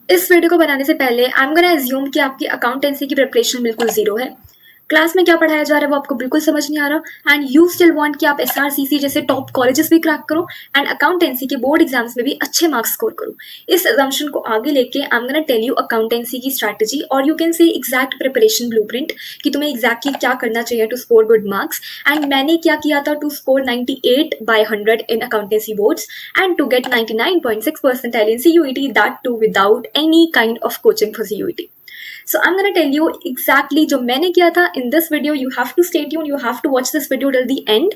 इस वीडियो को बनाने से पहले आई एम गोना अज्यूम कि आपकी अकाउंटेंसी की प्रिपरेशन बिल्कुल जीरो है। क्लास में क्या पढ़ाया जा रहा है वो आपको बिल्कुल समझ नहीं आ रहा एंड यू स्टिल वांट कि आप एसआरसीसी जैसे टॉप कॉलेजेस भी क्रैक करो एंड अकाउंटेंसी के बोर्ड एग्जाम्स में भी अच्छे मार्क्स स्कोर करो। इस अजम्पशन को आगे लेके I am gonna tell you accountancy की स्ट्रैटेजी और you can say exact preparation blueprint कि तुम्हें एग्जैक्टली क्या करना चाहिए to score good marks. And मैंने क्या किया था to score 98 by 100 in accountancy boards and to get 99.6 percentile in CUET, that too without any kind of coaching for CUET. So I'm gonna tell you exactly जो मैंने किया था in this video. You have to stay tuned, you have to watch this video till the end.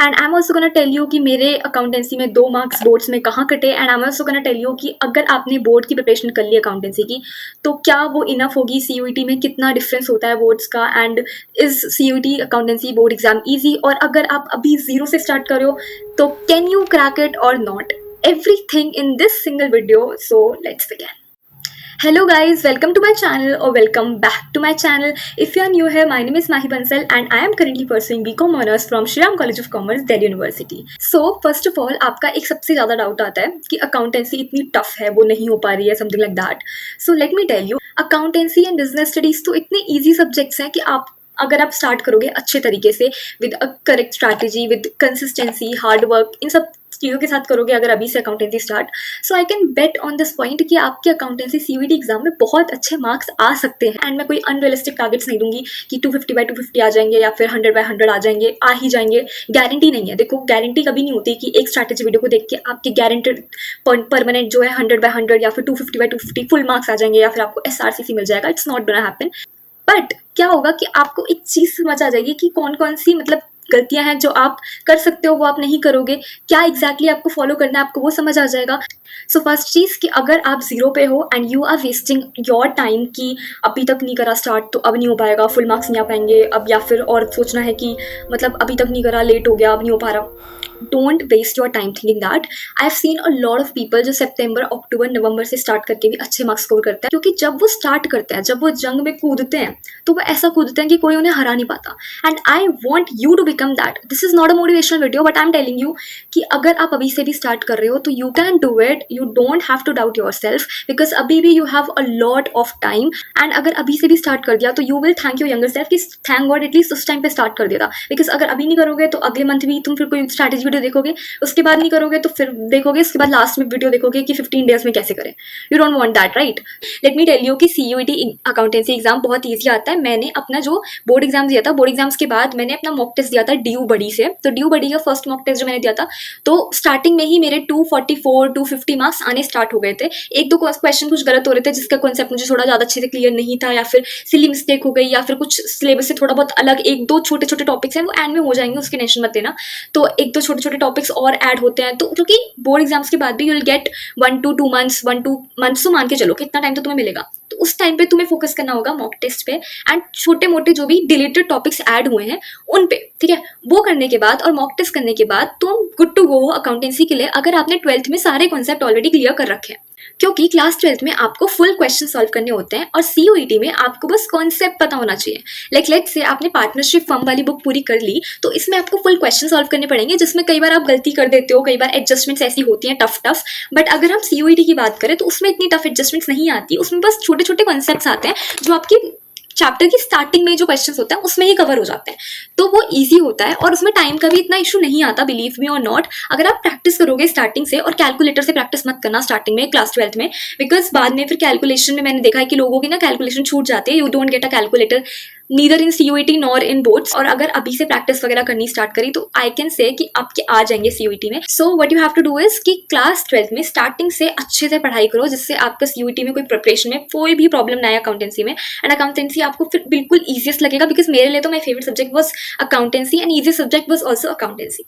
And I am also गना tell you कि मेरे accountancy में 2 marks boards में कहाँ कटे एंड आई एम ऑल्सो गना टेल यू कि अगर आपने बोर्ड की प्रिपरेशन कर ली अकाउंटेंसी की तो क्या वो इनफ होगी, CUET में कितना डिफरेंस होता है बोर्ड्स का and is CUET accountancy board exam easy, और अगर आप अभी जीरो से स्टार्ट कर रहे हो तो कैन यू क्रैक इट और not, everything in this single video. So let's begin. Hello guys, welcome to my channel or welcome back to my channel. If you are new here, my name is Mahi Bansal and I am currently pursuing BCom Honors from Shri Ram College of Commerce, Delhi University. So first of all, आपका एक सबसे ज़्यादा doubt आता है कि accountancy इतनी tough है, वो नहीं हो पा रही है, something like that. So let me tell you, accountancy and business studies तो इतने ईजी सब्जेक्ट्स हैं कि अगर आप स्टार्ट करोगे अच्छे तरीके से with a correct strategy, with consistency, hard work, इन सब चीज़ों के साथ करोगे अगर अभी से accountancy start, so I can bet on this point कि आपके अकाउंटेंसी CUET एग्जाम में बहुत अच्छे मार्क्स आ सकते हैं. एंड मैं कोई अनरियलिस्टिक टारगेट्स नहीं दूंगी कि 250 by 250 आ जाएंगे या फिर 100 by 100 आ जाएंगे, आ ही जाएंगे. गारंटी नहीं है. देखो, गारंटी कभी नहीं होती कि एक स्ट्रैटेजी वीडियो को देख के आपके गारंटेड परमानेंट जो है 100 by 100 या फिर 250 by 250 फुल मार्क्स आ जाएंगे या फिर आपको SRCC मिल जाएगा. It's not gonna happen. But क्या होगा कि आपको एक चीज़ समझ आ जाएगी कि कौन कौन सी गलतियां हैं जो आप कर सकते हो वो आप नहीं करोगे, क्या एग्जैक्टली आपको फॉलो करना है आपको वो समझ आ जाएगा. सो फर्स्ट चीज़ कि अगर आप जीरो पे हो and you are wasting your time कि अभी तक नहीं करा स्टार्ट तो अब नहीं हो पाएगा, फुल मार्क्स नहीं आ पाएंगे अब, या फिर और सोचना है कि अभी तक नहीं करा, लेट हो गया, अब नहीं हो पा रहा. Don't waste your time thinking that. I have seen a lot of people जो सितंबर, अक्टूबर, नवंबर से स्टार्ट करके भी अच्छे मार्क्स स्कोर करते हैं, क्योंकि जब वो स्टार्ट करते हैं, जब वो जंग में कूदते हैं तो वो ऐसा कूदते हैं कि कोई उन्हें हरा नहीं पाता. And I want you to become that. This is not a motivational video but I am telling you कि अगर आप अभी से भी स्टार्ट कर रहे हो तो you can do it. You don't have to doubt yourself because अभी भी you have a lot of time. And अगर अभी से भी स्टार्ट कर दिया तो you will thank your younger self कि थैंक गॉड एटलीस्ट उस टाइम पे स्टार्ट कर दिया. बिकॉज अगर अभी नहीं करोगे तो अगले मंथ भी तुम फिर कोई स्ट्रैटेजी वीडियो देखोगे, उसके बाद नहीं करोगे तो फिर देखोगे, उसके बाद लास्ट में वीडियो देखोगे कि 15 डेज में कैसे करें. You don't want that, right? Let me tell you कि CUET अकाउंटेंसी एग्जाम बहुत ईजी आता है. मैंने अपना जो बोर्ड एग्जाम दिया था, बोर्ड एग्जाम्स के बाद मैंने अपना मॉक टेस्ट दिया था DU बड़ी से. तो DU बड़ी का फर्स्ट मॉक टेस्ट जो मैंने दिया था तो स्टार्टिंग में ही मेरे 244 250 मार्क्स आने स्टार्ट हो गए थे. एक दो क्वेश्चन कुछ गलत हो रहे थे जिसका कॉन्सेप्ट मुझे थोड़ा ज़्यादा अच्छे से क्लियर नहीं था, या फिर सिली मिस्टेक हो गई, या फिर कुछ सिलेबस से थोड़ा बहुत अलग एक दो छोटे छोटे टॉपिक्स हैं, वो एंड में हो जाएंगे, उसकी टेंशन मत लेना. तो एक दो छोटे छोटे टॉपिक्स और ऐड होते हैं, तो क्योंकि बोर्ड एग्जाम्स के बाद भी you will get 1 to 2 months, 1-2 months तो मान के चलो कि इतना टाइम तो तुम्हें मिलेगा. तो उस टाइम पे तुम्हें फोकस करना होगा मॉक टेस्ट पे एंड छोटे मोटे जो भी डिलीटेड टॉपिक्स ऐड हुए हैं उन पे, ठीक है? वो करने के बाद और मॉक टेस्ट करने के बाद तुम गुड टू गो हो अकाउंटेंसी के लिए, अगर आपने 12th में सारे कॉन्सेप्ट ऑलरेडी क्लियर कर रखे हैं. क्योंकि क्लास 12th में आपको फुल क्वेश्चन सॉल्व करने होते हैं और CUET में आपको बस कॉन्सेप्ट पता होना चाहिए. लाइक लेट्स से आपने पार्टनरशिप फर्म वाली बुक पूरी कर ली तो इसमें आपको फुल क्वेश्चन सॉल्व करने पड़ेंगे, जिसमें कई बार आप गलती कर देते हो, कई बार एडजस्टमेंट्स ऐसी होती हैं टफ. बट अगर हम CUET की बात करें तो उसमें इतनी टफ एडजस्टमेंट्स नहीं आती, उसमें बस छोटे छोटे कॉन्सेप्ट्स आते हैं जो आपकी चैप्टर की स्टार्टिंग में जो क्वेश्चंस होते हैं उसमें ही कवर हो जाते हैं. तो वो इजी होता है और उसमें टाइम का भी इतना इशू नहीं आता, बिलीव मी और नॉट. अगर आप प्रैक्टिस करोगे स्टार्टिंग से, और कैलकुलेटर से प्रैक्टिस मत करना स्टार्टिंग में क्लास 12th में, बिकॉज बाद में फिर कैलकुलेशन में मैंने देखा है कि लोगों की ना कैलकुलेशन छूट जाती है. You don't get a calculator neither in CUET nor in boards. और अगर अभी से प्रैक्टिस वगैरह करनी स्टार्ट करी तो आई कैन से कि आपके आ जाएंगे CUET में. So what you have to do is कि क्लास 12th में स्टार्टिंग से अच्छे से पढ़ाई करो, जिससे आपका CUET में कोई प्रिपरेशन में कोई भी प्रॉब्लम ना आए अकाउंटेंसी में. एंड अकाउंटेंसी आपको फिर बिल्कुल ईजिएस्ट लगेगा, बिकॉज मेरे लिए तो my favourite subject was accountancy and easy subject was also accountancy.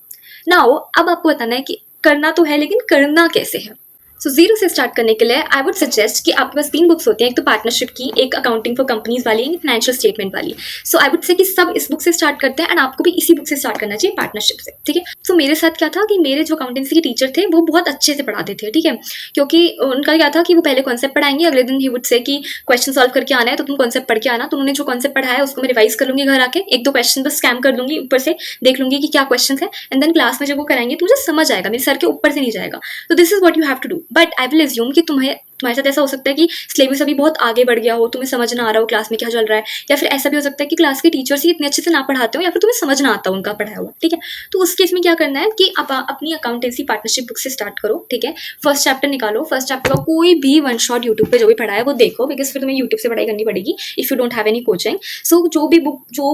Now अब आपको बताना है कि करना तो है लेकिन करना कैसे है. सो जीरो से स्टार्ट करने के लिए आई वुड सजेस्ट कि आपके पास 3 बुक्स होती हैं, एक तो पार्टनरशिप की, एक अकाउंटिंग फॉर कंपनीज वाली, एक फाइनेंशियल स्टेटमेंट वाली. सो आई वुड से कि सब इस बुक से स्टार्ट करते हैं एंड आपको भी इसी बुक से स्टार्ट करना चाहिए, पार्टनरशिप से, ठीक है? सो मेरे साथ क्या था कि मेरे जो अकाउंटेंसी के टीचर थे वो बहुत अच्छे से पढ़ाते थे, ठीक है? क्योंकि उनका क्या था कि वो पहले कॉन्सेप्ट पढ़ाएंगे, अगले दिन ही वुड से कि क्वेश्चन सॉल्व करके आना है तो तुम कॉन्सेप्ट पढ़ के आना. तो उन्होंने जो कॉन्सेप्ट पढ़ाया उसको मैं रिवाइज कर लूंगी घर आके, एक दो क्वेश्चन बस स्कैम कर लूंगी, ऊपर से देख लूंगी कि क्या क्वेश्चन है, एंड देन क्लास में जब वो कराएंगे तो मुझे समझ आएगा, मेरे सर के ऊपर से नहीं जाएगा. तो this is what you have to do. But I will assume कि तुम्हें तुम्हारे साथ ऐसा हो सकता है कि सिलेबस अभी बहुत आगे बढ़ गया हो, तुम्हें समझ ना आ रहा हो क्लास में क्या चल रहा है, या फिर ऐसा भी हो सकता है कि क्लास के टीचर्स ही इतने अच्छे से ना पढ़ाते हो या फिर तुम्हें समझ ना आता हो उनका पढ़ाया हुआ, ठीक है। तो उस केस में क्या करना है कि आप अपनी अकाउंटेंसी पार्टनरशिप बुक से स्टार्ट करो, ठीक है। फर्स्ट चैप्टर निकालो, फर्स्ट चैप्टर का कोई भी वन शॉट यूट्यूब पे जो भी पढ़ा है वो देखो, बिकॉज फिर तुम्हें यूट्यूब से पढ़ाई करनी पड़ेगी if you don't have any coaching. So जो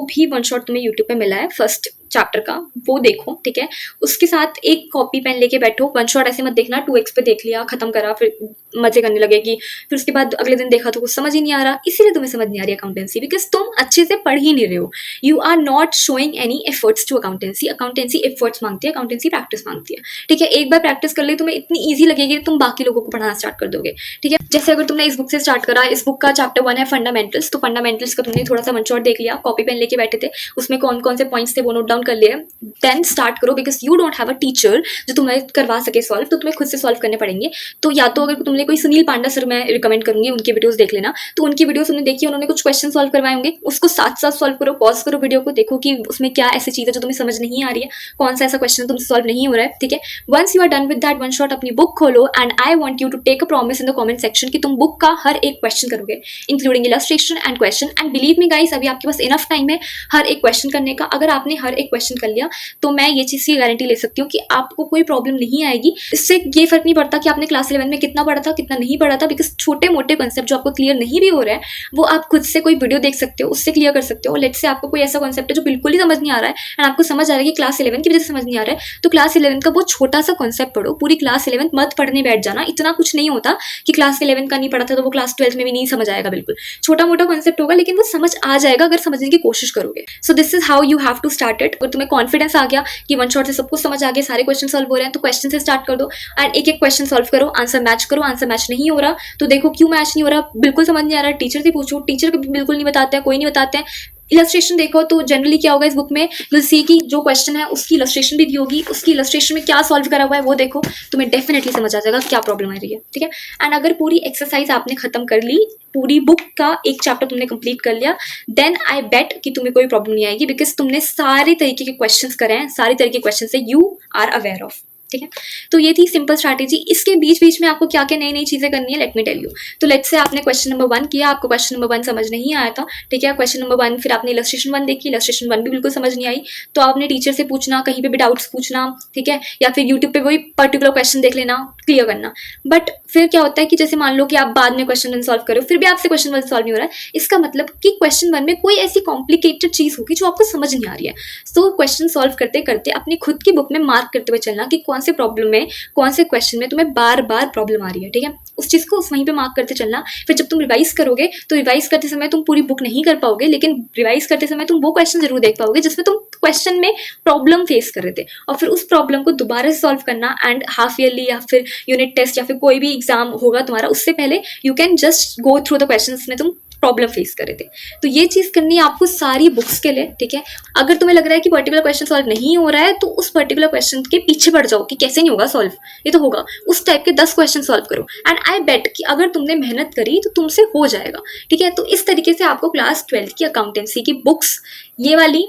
भी वन शॉट तुम्हें यूट्यूब पे मिला है फर्स्ट चैप्टर का वो देखो, ठीक है। उसके साथ एक कॉपी पेन लेके बैठो, वन शॉट ऐसे मत देखना 2x पे देख लिया खत्म करा फिर मजे करने लगेगी, फिर उसके बाद अगले दिन देखा तो कुछ समझ ही नहीं आ रहा, इसीलिए तुम्हें समझ नहीं आ रही अकाउंटेंसी, बिकॉज तुम अच्छे से पढ़ ही नहीं रहे हो। You are not showing any efforts to accountancy. Accountancy efforts मांगती है, अकाउंटेंसी प्रैक्टिस मांगती है, ठीक है। एक बार प्रैक्टिस कर ली तुम्हें इतनी ईजी लगेगी तुम बाकी लोगों को पढ़ाना स्टार्ट कर दोगे, ठीक है। जैसे अगर तुमने इस बुक से स्टार्ट करा, इस बुक का चैप्टर 1 है फंडामेंटल्स, तो फंडामेंटल्स का तुमने थोड़ा सा वन शॉट देख लिया, कॉपी पेन लेके बैठे थे, उसमें कौन कौन से पॉइंट्स थे वो नोट डाउन कर लिए, देन स्टार्ट करो, because you don't have a teacher जो तुम्हें करवा सके सॉल्व, तो तुम्हें खुद से सॉल्व करने पड़ेंगे। तो या तो अगर तुमने कोई सुनील पांडा सर मैं रिकमेंड करूंगी, उनकी वीडियोस देख लेना, तो उनकी वीडियोस तुमने देखी, उन्होंने कुछ क्वेश्चन सॉल्व करवाए होंगे, उसको साथ साथ सॉल्व करो, पॉज करो वीडियो को, देखो कि उसमें क्या ऐसी चीज है जो तुम्हें समझ नहीं आ रही है, कौन सा ऐसा क्वेश्चन तुमसे सॉल्व नहीं हो रहा है, ठीक है। Once you are done with that one shot, अपनी बुक खोलो and I want you to take a promise in the comment section कि तुम बुक का हर एक क्वेश्चन करोगे, including illustration and question. And believe me guys, अभी आपके पास इनफ टाइम है हर एक क्वेश्चन करने का। अगर आपने हर एक क्वेश्चन कर लिया तो मैं ये चीज की गारंटी ले सकती हूँ कि आपको कोई प्रॉब्लम नहीं आएगी। इससे ये फर्क नहीं पड़ता कि आपने क्लास 11 में कितना पढ़ा था कितना नहीं पढ़ा था, बिकॉज छोटे मोटे कॉन्सेप्ट जो आपको क्लियर नहीं भी हो रहा है वो आप खुद से कोई वीडियो देख सकते हो, उससे क्लियर कर सकते हो। लेट्स से आपको कोई ऐसा कॉन्सेप्ट है जो बिल्कुल ही समझ नहीं आ रहा है एंड आपको समझ आ रहा है कि क्लास 11 की वजह से समझ नहीं आ रहा है, तो क्लास 11 का वो छोटा सा कॉन्सेप्ट पढ़ो, पूरी क्लास 11 मत पढ़ने बैठ जाना। इतना कुछ नहीं होता कि क्लास 11 का नहीं पढ़ा था तो वो क्लास 12 में भी नहीं समझ आएगा, बिल्कुल छोटा मोटा कॉन्सेप्ट होगा लेकिन वो समझ आ जाएगा अगर समझने की कोशिश करोगे। So this is how you have to start it. अगर तुम्हें कॉन्फिडेंस आ गया कि वन शॉट से सब कुछ समझ आ गया, सारे क्वेश्चन सॉल्व हो रहे हैं, तो क्वेश्चन से स्टार्ट कर दो एंड एक एक क्वेश्चन सॉल्व करो, आंसर मैच करो। आंसर मैच नहीं हो रहा तो देखो क्यों मैच नहीं हो रहा, बिल्कुल समझ नहीं आ रहा, टीचर से पूछो, टीचर बिल्कुल नहीं बताते हैं, कोई नहीं बताते हैं। इलस्ट्रेशन देखो तो जनरली क्या होगा इस बुक में, विल सी कि जो क्वेश्चन है उसकी इलस्ट्रेशन भी दी होगी, उसकी इलस्ट्रेशन में क्या सॉल्व करा हुआ है वो देखो, तुम्हें डेफिनेटली समझ आ जाएगा क्या प्रॉब्लम आ रही है, ठीक है। एंड अगर पूरी एक्सरसाइज आपने खत्म कर ली, पूरी बुक का एक चैप्टर तुमने कंप्लीट कर लिया, देन आई बेट कि तुम्हें कोई प्रॉब्लम नहीं आएगी, बिकॉज तुमने सारे तरीके के क्वेश्चंस करे हैं, सारे तरीके के क्वेश्चन से यू आर अवेयर ऑफ, ठीक है। तो ये थी सिंपल स्ट्रैटेजी। इसके बीच बीच में आपको क्या क्या नई नई चीजें करनी है, लेट मी टेल यू। तो लेट्स से आपने क्वेश्चन नंबर 1 किया, आपको क्वेश्चन नंबर 1 समझ नहीं आया था, ठीक है। क्वेश्चन नंबर 1 फिर आपने इलस्ट्रेशन 1 देखी, इलस्ट्रेशन 1 भी बिल्कुल समझ नहीं आई, तो आपने टीचर से पूछना, कहीं पे भी डाउट्स पूछना, ठीक है, या फिर यूट्यूब पे वही पर्टिकुलर क्वेश्चन देख लेना, क्लियर करना। बट फिर क्या होता है कि जैसे मान लो कि आप बाद में क्वेश्चन 1 सॉल्व करो, फिर भी आपसे क्वेश्चन 1 सॉल्व नहीं हो रहा है, इसका मतलब कि क्वेश्चन 1 में कोई ऐसी कॉम्प्लिकेटेड चीज होगी जो आपको समझ नहीं आ रही है। सो क्वेश्चन सॉल्व करते करते अपनी खुद की बुक में मार्क करते हुए चलना कि कौन से प्रॉब्लम में, कौन से क्वेश्चन में तुम्हें बार बार प्रॉब्लम आ रही है, ठीक है। उस चीज को वहीं पे मार्क करते चलना। फिर जब तुम रिवाइज करोगे तो रिवाइज करते समय तुम पूरी बुक नहीं कर पाओगे, लेकिन रिवाइज करते समय तुम वो क्वेश्चन जरूर देख पाओगे जिसमें तुम क्वेश्चन में प्रॉब्लम फेस कर रहे थे, और फिर उस प्रॉब्लम को दोबारा से सॉल्व करना। एंड हाफ ईयरली या फिर यूनिट टेस्ट या फिर कोई भी एग्जाम होगा तुम्हारा, उससे पहले you can just go through the question में तुम प्रॉब्लम फेस कर रहे थे। तो ये चीज करनी है आपको सारी बुक्स के लिए, ठीक है। अगर तुम्हें लग रहा है कि पर्टिकुलर क्वेश्चन सॉल्व नहीं हो रहा है तो उस पर्टिकुलर क्वेश्चन के पीछे पड़ जाओ कि कैसे नहीं होगा सॉल्व, ये तो होगा, उस टाइप के 10 क्वेश्चन सॉल्व करो एंड आई बेट कि अगर तुमने मेहनत करी तो तुमसे हो जाएगा, ठीक है। तो इस तरीके से आपको क्लास 12 की अकाउंटेंसी की बुक्स, ये वाली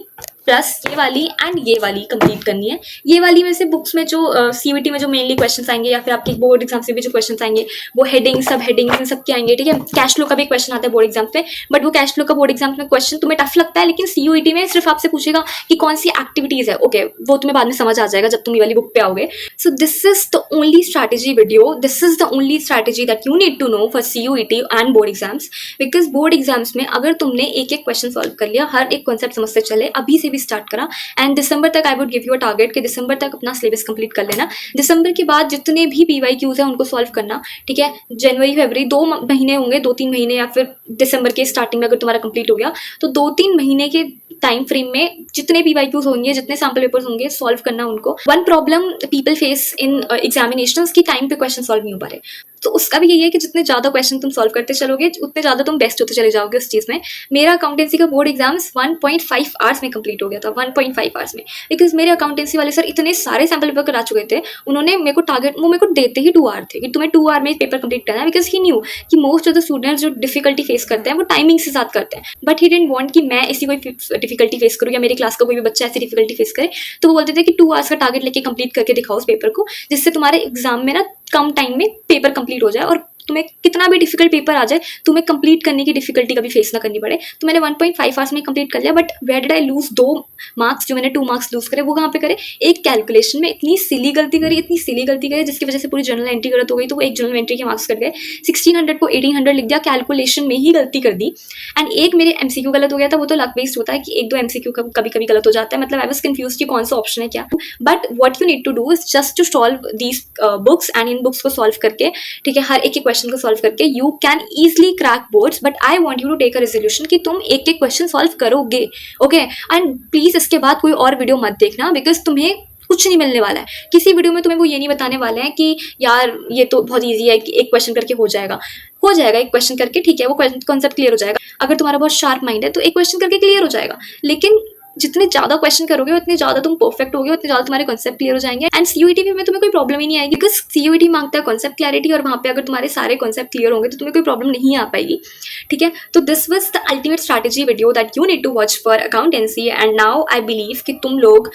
प्लस ये वाली एंड ये वाली कंप्लीट करनी है। ये वाली में से बुक्स में जो सीयूईटी में जो मेनली क्वेश्चंस आएंगे या फिर आपके बोर्ड एग्जाम से भी जो क्वेश्चंस आएंगे वो हेडिंग सब हेडिंग इन सब के आएंगे, ठीक है। कैश फ्लो का भी क्वेश्चन आता है बोर्ड एग्जाम में, बट वो कैश फ्लो का बोर्ड एग्जाम में क्वेश्चन तुम्हें टफ लगता है, लेकिन सीयूईटी में सिर्फ आपसे पूछेगा कि कौन सी एक्टिविटीज है, ओके वो तुम्हें बाद में समझ आ जाएगा जब तुम ये वाली बुक पे आओगे। So this is the only strategy video, this is the only strategy that you need to know for CUET and board exams, because board exams में अगर तुमने एक एक क्वेश्चन सॉल्व कर लिया, हर एक कॉन्सेप्ट समझते चले, अभी से भी स्टार्ट करा, एंड दिसंबर तक I would give you a target कि दिसंबर तक अपना सिलेबस कंप्लीट कर लेना। दिसंबर के बाद जितने भी पीवाईक्यूज हैं उनको सॉल्व करना, ठीक है। जनवरी फरवरी 2 महीने होंगे, 2-3 महीने, या फिर दिसंबर के स्टार्टिंग में अगर तुम्हारा कंप्लीट हो गया तो 2-3 महीने के टाइम फ्रेम में जितने पीवाईक्यूज होंगे, जितने सैम्पल पेपर्स होंगे, सॉल्व करना उनको। One problem people face in examinations की टाइम पे क्वेश्चन सॉल्व नहीं हो पा रहे, तो उसका भी यही है कि जितने ज़्यादा क्वेश्चन तुम सॉल्व करते चलोगे उतने ज़्यादा तुम बेस्ट होते चले जाओगे उस चीज़ में। मेरा अकाउंटेंसी का बोर्ड एग्जाम्स 1.5 आवर्स में कंप्लीट हो गया था, 1.5 आवर्स में, बिकॉज मेरे अकाउंटेंसी वाले सर इतने सारे सैम्पल पेपर करा चुके थे, उन्होंने मेरे को टारगेट, वो मेरे को देते ही 2 आवर थे कि तुम्हें 2 आवर में पेपर कंप्लीट करना है, बिकॉज ही न्यू कि मोस्ट ऑफ द स्टूडेंट्स जो डिफिकल्टी फेस करते हैं वो टाइमिंग से साथ करते हैं, बट ही डिडंट वांट कि मैं ऐसी कोई डिफिकल्टी फेस करूँ या मेरी क्लास का कोई भी बच्चा ऐसी डिफिकल्टी फेस करे। तो वो बोलते थे कि 2 आवर्स का टारगेट लेके कंप्लीट करके दिखाओ उस पेपर को, जिससे तुम्हारे एग्जाम में ना कम टाइम में पेपर कंप्लीट हो जाए और तुम्हें कितना भी डिफिकल्ट पेपर आ जाए, तुम्हें कंप्लीट करने की डिफिकल्टी कभी फेस ना करनी पड़े। तो मैंने 1.5 आवर्स में कंप्लीट कर लिया, but where did I lose 2 marks, जो मैंने 2 मार्क्स लूज करे वो कहाँ पे करे, एक कैलकुलेशन में इतनी सिली गलती करी, इतनी सिली गलती करी जिसकी वजह से पूरी जर्नल एंट्री गलत हो गई। तो वो एक जर्नल एंट्री के मार्क्स कट गए, 1600 को 1800 लिख दिया, कैलकुलेशन में ही गलती कर दी। एंड एक मेरे एमसीक्यू गलत हो गया था, वो तो लक बेस्ड होता है कि एक दो एमसीक्यू कभी कभी गलत हो जाता है, मतलब आई वाज कंफ्यूज कि कौन सा ऑप्शन है क्या। But what you need to do is just to solve these books, and इन बुक्स को सॉल्व करके, ठीक है, हर एक क्वेश्चन को सॉल्व करके you can easily crack boards. But I want you to take a resolution कि तुम एक एक क्वेश्चन सॉल्व करोगे, ओके। एंड प्लीज इसके बाद कोई और वीडियो मत देखना, बिकॉज तुम्हें कुछ नहीं मिलने वाला है किसी वीडियो में। तुम्हें वो ये नहीं बताने वाले हैं कि यार ये तो बहुत ईजी है, एक क्वेश्चन करके हो जाएगा एक क्वेश्चन करके, ठीक है, वो कॉन्सेप्ट क्लियर हो जाएगा। अगर तुम्हारा बहुत शार्प माइंड है तो एक क्वेश्चन करके क्लियर हो जाएगा, लेकिन जितने ज्यादा क्वेश्चन करोगे उतने ज्यादा तुम परफेक्ट होगे, उतने ज्यादा तुम्हारे कॉन्सेप्ट क्लियर हो जाएंगे। एंड सीयूईटी में तुम्हें कोई प्रॉब्लम ही नहीं आएगी, बिकॉज सीयूईटी मांगता है कॉन्सेप्ट क्लैरिटी, और वहाँ पे अगर तुम्हारे सारे कॉन्सेप्ट क्लियर होंगे तो तुम्हें कोई प्रॉब्लम नहीं आ पाएगी, ठीक है। तो this was the ultimate strategy video that you need to watch for accountancy. And now I believe कि तुम लोग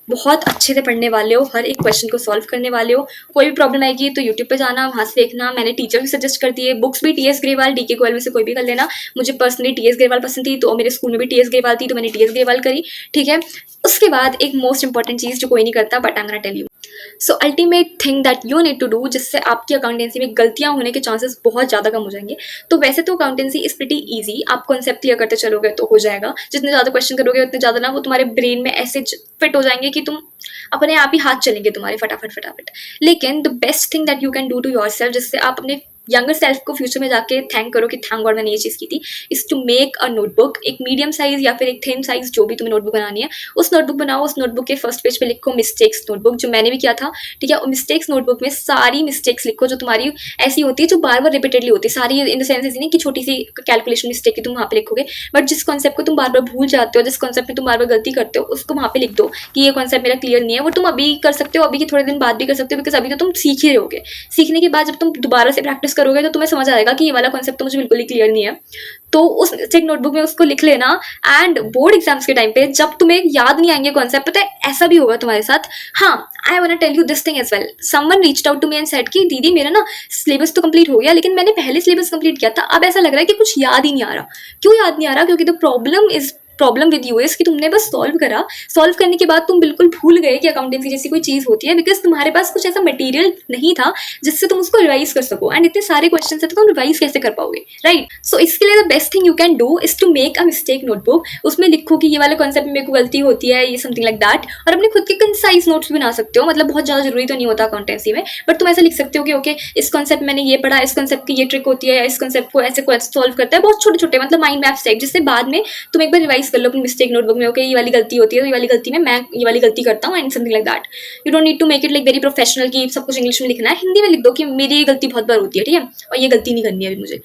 बहुत अच्छे से पढ़ने वाले हो, हर एक क्वेश्चन को सॉल्व करने वाले हो। कोई भी प्रॉब्लम आएगी तो यूट्यूब पे जाना, वहाँ से देखना। मैंने टीचर भी सजेस्ट कर दिए, बुक्स भी टीएस ग्रेवाल, डीके गोयल में से कोई भी कर लेना। मुझे पर्सनली टीएस ग्रेवाल पसंद थी, तो मेरे स्कूल में भी टीएस ग्रेवाल थी, तो मैंने टीएस ग्रेवाल करी, ठीक है। उसके बाद एक मोस्ट इंपॉर्टेंट चीज़ जो कोई नहीं करता, but I am gonna tell you, so ultimate thing that you need to do, जिससे आपकी अकाउंटेंसी में गलतियां होने के चांसेस बहुत ज़्यादा कम हो जाएंगे। तो वैसे तो अकाउंटेंसी इज प्रीटी ईजी, आप कॉन्सेप्ट क्लियर करते चलोगे तो हो जाएगा। जितने ज़्यादा क्वेश्चन करोगे उतने ज़्यादा ना वो तुम्हारे ब्रेन में ऐसे फिट हो जाएंगे कि तुम अपने आप ही हाथ चलेंगे तुम्हारे फटाफट। लेकिन the best thing that you can do to yourself, जिससे आप अपने यंगर सेल्फ को फ्यूचर में जाके थैंक करो कि थैंक गॉड मैंने ये चीज़ की थी, is to make a notebook. एक मीडियम साइज या फिर एक थिन साइज, जो भी तुम्हें नोटबुक बनानी है, उस नोटबुक बनाओ। उस नोटबुक के फर्स्ट पेज पे लिखो मिस्टेक्स नोटबुक, जो मैंने भी किया था, ठीक है। और मिस्टेक्स नोटबुक में सारी मिस्टेक्स लिखो जो तुम्हारी ऐसी होती है, जो बार बार रिपीटेडली होती है। सारी इन द सेंस ऐसी नहीं कि छोटी सी कैलकुलेशन मिस्टेक की तुम वहाँ पे लिखोगे, बट जिस कॉन्सेप्ट को तुम बार बार भूल जाते हो, जिस कॉन्सेप्ट में तुम बार बार गलती करते हो, उसको वहाँ पे लिख दो कि ये कॉन्सेप्ट मेरा क्लियर नहीं है। वो तुम अभी कर सकते हो, अभी के थोड़े दिन बाद भी कर सकते हो, बिकॉज अभी तो तुम सीख ही रहोगे। सीखने के बाद जब तुम दोबारा से प्रैक्टिस करोगे तो तुम्हें समझ आएगा कि ये वाला कॉन्सेप्ट तो मुझे बिल्कुल ही क्लियर नहीं है। तो उस मिस्टेक नोटबुक में उसको लिख लेना। एंड बोर्ड एग्जाम्स के टाइम पे जब तुम्हें याद नहीं आएंगे कॉन्सेप्ट, पता है ऐसा भी होगा तुम्हारे साथ। हाँ, I want to tell you this thing as well. Someone reached out to me and said कि दीदी मेरा ना सिलेबस तो कंप्लीट हो गया, लेकिन मैंने पहले सिलेबस कंप्लीट किया था, अब ऐसा लग रहा है कि कुछ याद ही नहीं आ रहा। क्यों याद नहीं आ रहा? क्योंकि the problem with you is कि तुमने बस सॉल्व करा, सॉल्व करने के बाद तुम बिल्कुल भूल गए कि अकाउंटेंसी जैसी कोई चीज़ होती है, बिकॉज तुम्हारे पास कुछ ऐसा मटेरियल नहीं था जिससे तुम उसको रिवाइज कर सको। एंड इतने सारे क्वेश्चन है तो तुम रिवाइज कैसे कर पाओगे, राइट? सो इसके लिए the best thing you can do is to make a mistake notebook. उसमें लिखो कि ये वाले कॉन्सेप्ट में मेरे को गलती होती है, ये समथिंग लाइक दैट। और अपने खुद के कंसाइज नोट्स भी बना सकते हो, मतलब बहुत ज़्यादा जरूरी तो नहीं होता अकाउंटेंसी में, बट तुम ऐसा लिख सकते हो कि ओके इस कॉन्सेप्ट मैंने ये पढ़ा, इस कॉन्सेप्ट की ये ट्रिक होती है, इस कॉन्सेप्ट को ऐसे सॉल्व करता है। बहुत छोटे छोटे मतलब माइंड मैप्स टाइप, जिससे बाद में तुम एक बार रिवाइज कर लो अपनी मिस्टेक नोटबुक में, ओके ये वाली गलती होती है तो ये वाली गलती में मैं ये वाली गलती करता हूँ, and something like that. You don't need to make it like very professional कि सब कुछ इंग्लिश में लिखना है। हिंदी में लिख दो कि मेरी ये गलती बहुत बार होती है, ठीक है, और ये गलती नहीं करनी है अभी मुझे।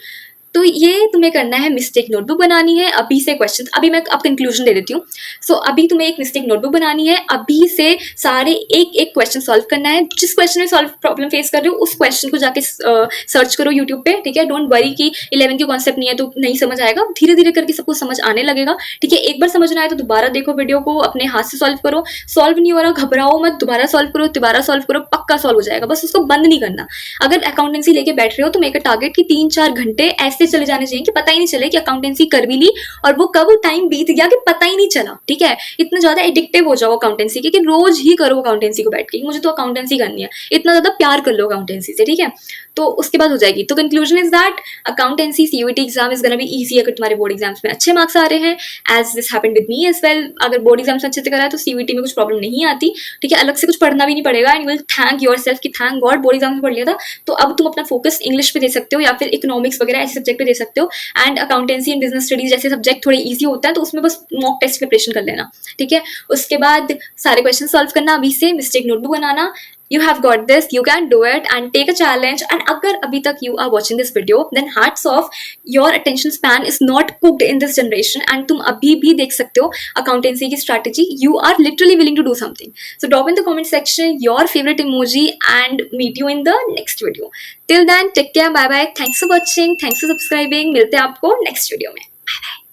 तो ये तुम्हें करना है, मिस्टेक नोटबुक बनानी है अभी से। क्वेश्चंस अभी मैं अब कंक्लूजन दे देती हूँ। सो अभी तुम्हें एक मिस्टेक नोटबुक बनानी है, अभी से सारे एक एक क्वेश्चन सॉल्व करना है। जिस क्वेश्चन में सॉल्व प्रॉब्लम फेस कर रहे हो उस क्वेश्चन को जाके सर्च करो यूट्यूब पे, ठीक है। डोंट वरी कि 11 की कॉन्सेप्ट नहीं है तो नहीं समझ आएगा, धीरे धीरे करके सबको समझ आने लगेगा, ठीक है। एक बार समझना है तो दोबारा देखो वीडियो को, अपने हाथ से सॉल्व करो। सॉल्व नहीं हो रहा घबराओ मत, दोबारा सॉल्व करो, दोबारा सॉल्व करो, पक्का सॉल्व हो जाएगा, बस उसको बंद नहीं करना। अगर अकाउंटेंसी लेके बैठ रहे हो तो मेक अ टारगेट कि 3-4 घंटे ऐसे चले जाने चाहिए कि पता ही नहीं चले कि अकाउंटेंसी कर भी ली और वो कब टाइम बीत गया कि पता ही नहीं चला, ठीक है। इतना ज्यादा एडिक्टिव हो जाओ अकाउंटेंसी के कि रोज ही करो अकाउंटेंसी को बैठ के, मुझे तो अकाउंटेंसी करनी है, इतना ज्यादा प्यार कर लो अकाउंटेंसी से, ठीक है। तो उसके बाद हो जाएगी। तो conclusion is that accountancy CUET exam is gonna be easy अगर तुम्हारे बोर्ड एग्जाम्स में अच्छे मार्क्स आ रहे हैं, as this happened with me as well. अगर बोर्ड एग्जाम्स अच्छे से करा है तो सीयूईटी में कुछ प्रॉब्लम नहीं आती, ठीक है। अलग से कुछ पढ़ना भी नहीं पड़ेगा, and you will thank your self कि थैंक गॉड बोर्ड एग्जाम में पढ़ लिया था। तो अब तुम अपना फोकस इंग्लिश पे दे सकते हो या फिर इकोनॉमिक्स वगैरह ऐसे सब्जेक्ट पे दे सकते हो। And accountancy and business studies जैसे सब्जेक्ट थोड़े ईजी होता है तो उसमें बस मॉक टेस्ट प्रिपरेशन कर लेना, ठीक है। उसके बाद सारे क्वेश्चन सॉल्व करना अभी से, mistake notebook banana. You have got this, you can do it and take a challenge. And अगर अभी तक you are watching this video, then hats off, your attention span is not cooked in this generation and तुम अभी भी देख सकते हो accountancy की strategy. You are literally willing to do something. So drop in the comment section your favorite emoji and meet you in the next video. Till then, take care, bye bye. Thanks for watching, thanks for subscribing. मिलते हैं आपको next video में. Bye bye.